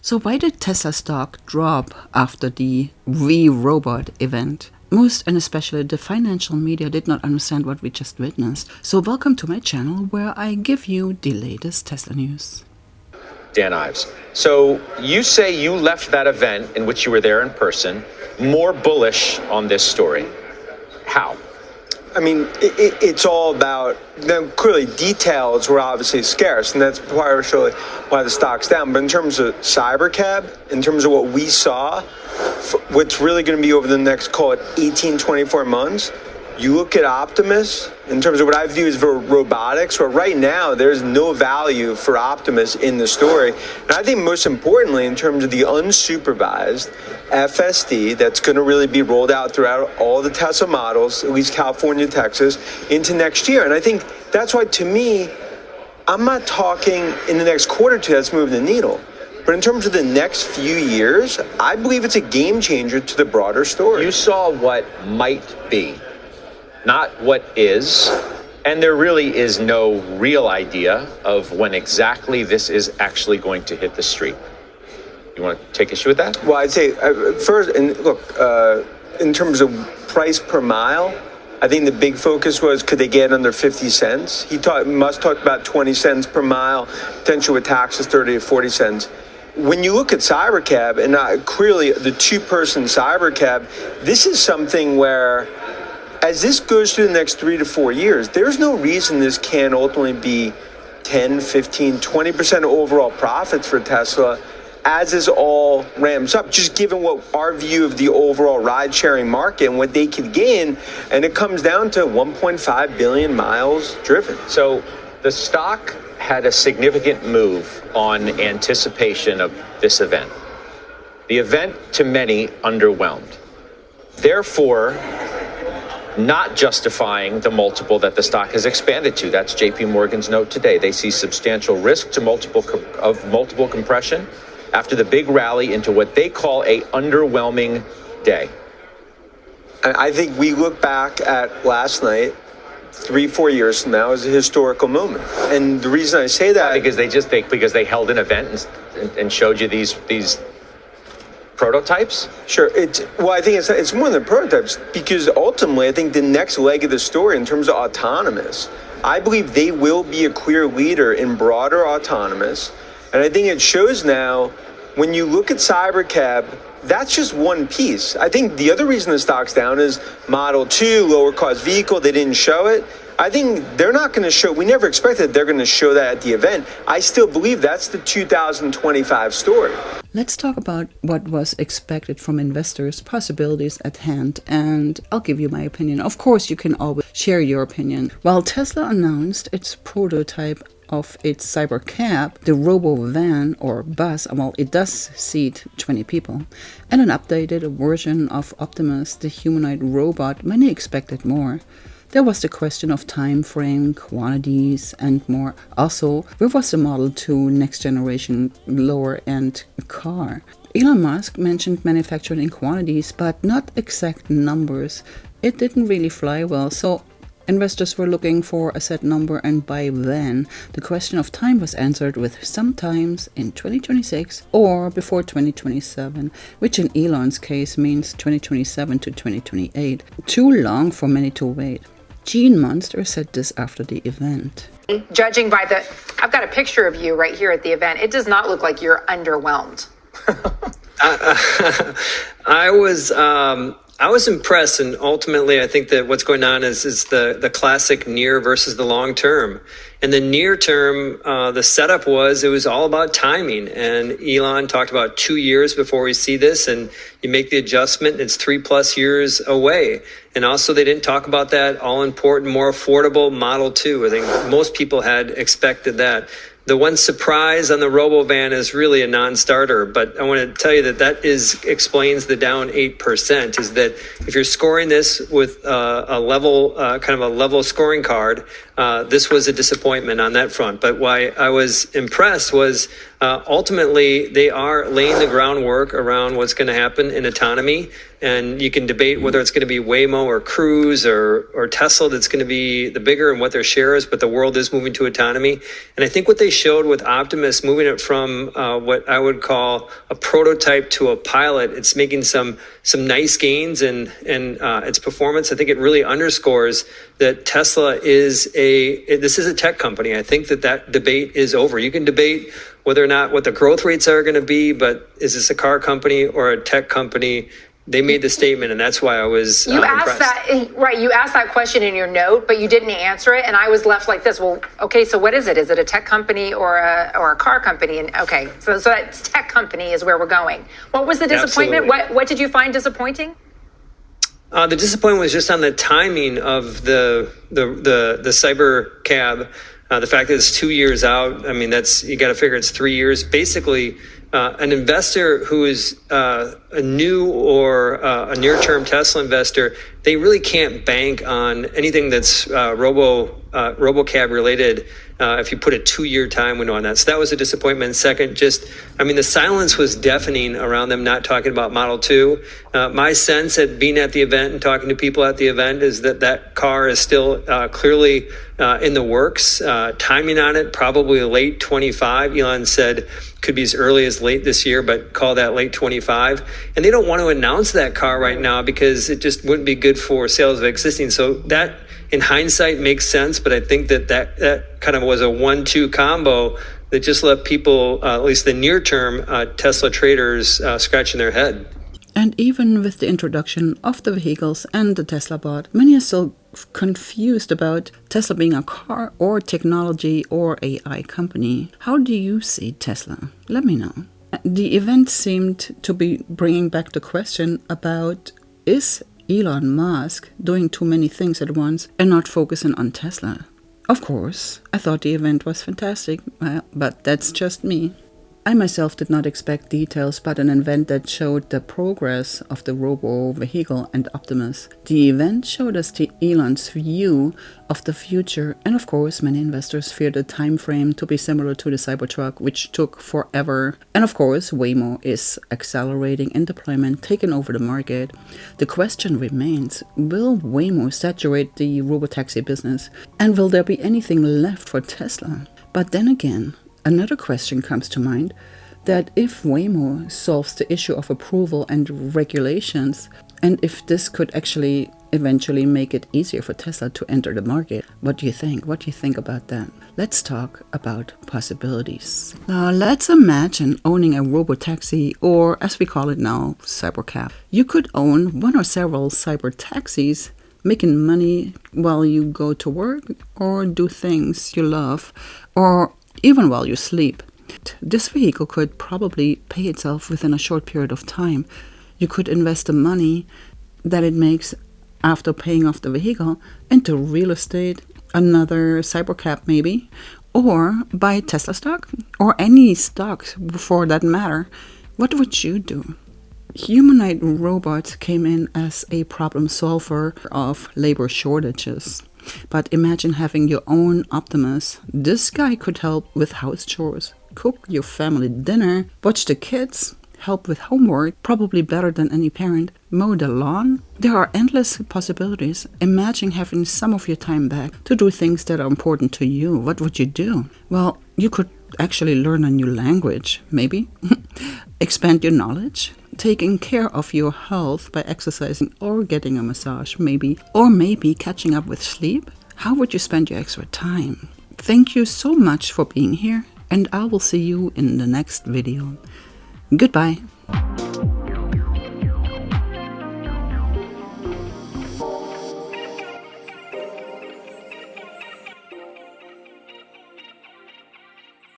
So why did Tesla stock drop after the We Robot event? Most and especially the financial media did not understand what we just witnessed. So welcome to my channel where I give you the latest Tesla news. Dan Ives. So you say you left that event in which you were there in person more bullish on this story. How? I mean, it's all about, clearly details were obviously scarce, and that's partially why the stock's down. But in terms of Cybercab, in terms of what we saw, what's really going to be over the next, call it 18, 24 months, you look at Optimus, in terms of what I view as robotics, where right now there's no value for Optimus in the story. And I think most importantly, in terms of the unsupervised FSD that's going to really be rolled out throughout all the Tesla models, at least California, Texas, into next year. And I think that's why, to me, I'm not talking in the next quarter or two that's moving the needle. But in terms of the next few years, I believe it's a game changer to the broader story. You saw what might be, not what is, and there really is no real idea of when exactly this is actually going to hit the street. You want to take issue with that? Well, I'd say first, and look, in terms of price per mile, I think the big focus was, could they get under 50 cents? Musk talked about 20 cents per mile, potentially with taxes 30 to 40 cents. When you look at Cybercab, and clearly the two-person Cybercab, this is something where, as this goes through the next 3 to 4 years, there's no reason this can't ultimately be 10, 15, 20% overall profits for Tesla as this all ramps up, just given what our view of the overall ride-sharing market and what they could gain, and it comes down to 1.5 billion miles driven. So the stock had a significant move on anticipation of this event. The event, to many, underwhelmed. Therefore, not justifying the multiple that the stock has expanded to. That's JP Morgan's note today. They see substantial risk to multiple compression after the big rally into what they call a underwhelming day. I think we look back at last night, 3-4 years from now, as a historical moment. And the reason I say that, because they held an event and showed you these prototypes? Sure. I think it's more than prototypes, because ultimately I think the next leg of the story in terms of autonomous, I believe they will be a clear leader in broader autonomous. And I think it shows now, when you look at Cybercab, that's just one piece. I think the other reason the stock's down is Model 2, lower cost vehicle, they didn't show it. I think they're not going to show, we never expected they're going to show that at the event. I still believe that's the 2025 story. Let's talk about what was expected from investors, possibilities at hand, and I'll give you my opinion. Of course, you can always share your opinion. While Tesla announced its prototype of its Cybercab, the robo-van or bus, well, it does seat 20 people, and an updated version of Optimus, the humanoid robot, many expected more. There was the question of time frame, quantities, and more. Also, where was the Model 2 next generation lower-end car? Elon Musk mentioned manufacturing in quantities, but not exact numbers. It didn't really fly well, so investors were looking for a set number, and by then, the question of time was answered with sometimes in 2026 or before 2027, which in Elon's case means 2027 to 2028. Too long for many to wait. Gene Munster said this after the event. Judging by I've got a picture of you right here at the event. It does not look like you're underwhelmed. I was impressed, and ultimately I think that what's going on is the classic near versus the long term. In the near term, the setup was all about timing, and Elon talked about 2 years before we see this, and you make the adjustment, it's 3+ years away. And also they didn't talk about that all-important, more affordable Model 2. I think most people had expected that. The one surprise on the RoboVan is really a non-starter, but I want to tell you that explains the down 8%, is that if you're scoring this with a level, kind of a level scoring card, this was a disappointment on that front. But why I was impressed was ultimately they are laying the groundwork around what's going to happen in autonomy. And you can debate whether it's going to be Waymo or Cruise or Tesla that's going to be the bigger and what their share is, but the world is moving to autonomy. And I think what they showed with Optimus, moving it from what I would call a prototype to a pilot, it's making some nice gains in its performance. I think it really underscores that Tesla is this is a tech company. I think that debate is over. You can debate whether or not what the growth rates are going to be, but is this a car company or a tech company? They made the statement, and that's why I was impressed. Right, you asked that question in your note, but you didn't answer it, and I was left like this. Well, okay, so what is it? Is it a tech company or a car company? And okay, so that tech company is where we're going. What was the disappointment? Absolutely. What did you find disappointing? The disappointment was just on the timing of the cyber cab. The fact that it's 2 years out. I mean, you got to figure it's 3 years. Basically, an investor who is a new or a near-term Tesla investor, they really can't bank on anything that's RoboCab related if you put a 2-year time window on that. So that was a disappointment. Second, the silence was deafening around them not talking about Model 2. My sense at being at the event and talking to people at the event is that car is still clearly in the works. Timing on it, probably late 25. Elon said could be as early as late this year, but call that late 25. And they don't want to announce that car right now because it just wouldn't be good for sales of existing. So that, in hindsight, makes sense. But I think that kind of was a 1-2 combo that just left people, at least the near-term Tesla traders, scratching their head. And even with the introduction of the vehicles and the Tesla bot, many are still confused about Tesla being a car or technology or AI company. How do you see Tesla? Let me know. The event seemed to be bringing back the question about, is Elon Musk doing too many things at once and not focusing on Tesla? Of course, I thought the event was fantastic, but that's just me. I myself did not expect details, but an event that showed the progress of the robo-vehicle and Optimus. The event showed us Elon's view of the future, and of course many investors feared the time frame to be similar to the Cybertruck, which took forever. And of course Waymo is accelerating in deployment, taking over the market. The question remains, will Waymo saturate the robotaxi business? And will there be anything left for Tesla? But then again, another question comes to mind, that if Waymo solves the issue of approval and regulations, and if this could actually eventually make it easier for Tesla to enter the market, what do you think? What do you think about that? Let's talk about possibilities. Let's imagine owning a robotaxi, or as we call it now, cybercab. You could own one or several cyber taxis, making money while you go to work or do things you love, or even while you sleep. This vehicle could probably pay itself within a short period of time. You could invest the money that it makes after paying off the vehicle into real estate, another cybercab maybe, or buy Tesla stock, or any stock for that matter. What would you do? Humanoid robots came in as a problem solver of labor shortages. But imagine having your own Optimus. This guy could help with house chores, cook your family dinner, watch the kids, help with homework, probably better than any parent, mow the lawn. There are endless possibilities. Imagine having some of your time back to do things that are important to you. What would you do? Well, you could actually learn a new language, maybe. Expand your knowledge. Taking care of your health by exercising or getting a massage, maybe. Or maybe catching up with sleep. How would you spend your extra time? Thank you so much for being here, and I will see you in the next video. Goodbye.